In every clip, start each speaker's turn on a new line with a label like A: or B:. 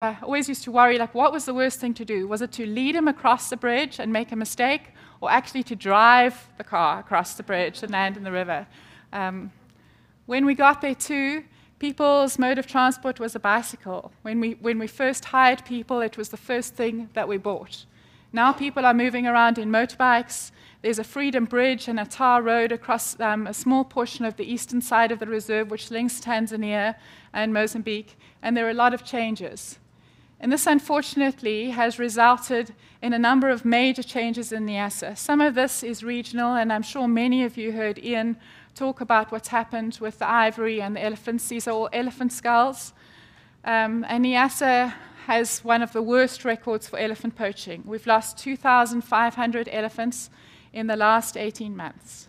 A: always used to worry, like, what was the worst thing to do? Was it to lead him across the bridge and make a mistake, or actually to drive the car across the bridge and land in the river? When we got there too, people's mode of transport was a bicycle. When we first hired people, it was the first thing that we bought. Now people are moving around in motorbikes. There's a Freedom Bridge and a tar road across a small portion of the eastern side of the reserve, which links Tanzania and Mozambique, and there are a lot of changes. And this, unfortunately, has resulted in a number of major changes in Niassa. Some of this is regional, and I'm sure many of you heard Ian talk about what's happened with the ivory and the elephants. These are all elephant skulls. And Niassa has one of the worst records for elephant poaching. We've lost 2,500 elephants in the last 18 months.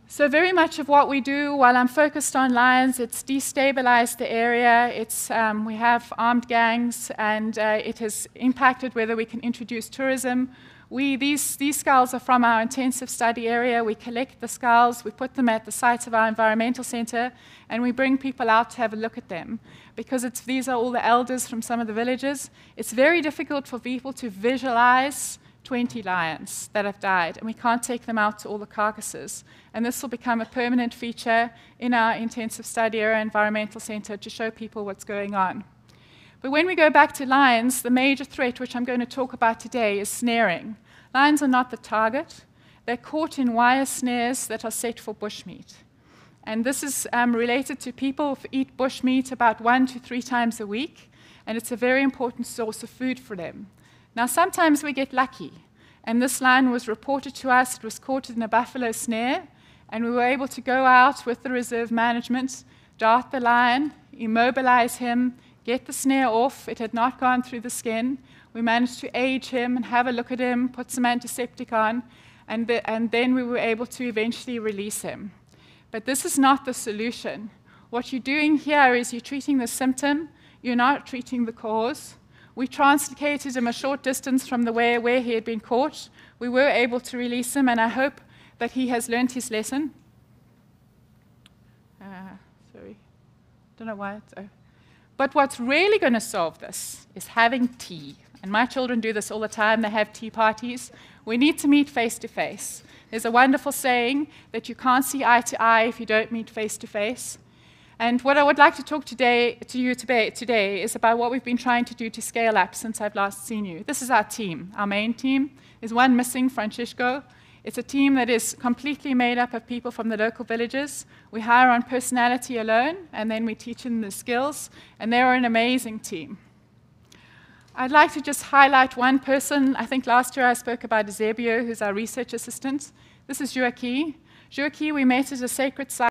A: So very much of what we do while I'm focused on lions, it's destabilized the area. We have armed gangs, and it has impacted whether we can introduce tourism. These skulls are from our intensive study area. We collect the skulls, we put them at the site of our environmental center, and we bring people out to have a look at them. Because these are all the elders from some of the villages, it's very difficult for people to visualize 20 lions that have died, and we can't take them out to all the carcasses. And this will become a permanent feature in our intensive study area environmental center to show people what's going on. But when we go back to lions, the major threat, which I'm going to talk about today, is snaring. Lions are not the target. They're caught in wire snares that are set for bushmeat. And this is related to people who eat bushmeat about 1 to 3 times a week, and it's a very important source of food for them. Now, sometimes we get lucky, and this lion was reported to us. It was caught in a buffalo snare, and we were able to go out with the reserve management, dart the lion, immobilize him, get the snare off. It had not gone through the skin. We managed to age him and have a look at him, put some antiseptic on, and then we were able to eventually release him. But this is not the solution. What you're doing here is you're treating the symptom. You're not treating the cause. We translocated him a short distance from where he had been caught. We were able to release him, and I hope that he has learned his lesson. Sorry, don't know why it's... But what's really going to solve this is having tea. And my children do this all the time. They have tea parties. We need to meet face to face. There's a wonderful saying that you can't see eye to eye if you don't meet face to face. And what I would like to talk to you today is about what we've been trying to do to scale up since I've last seen you. This is our team, our main team. There's one missing, Francisco. It's a team that is completely made up of people from the local villages. We hire on personality alone, and then we teach them the skills, and they're an amazing team. I'd like to just highlight one person. I think last year I spoke about Eusebio, who's our research assistant. This is Joaquim. Joaquim, we met at a sacred site.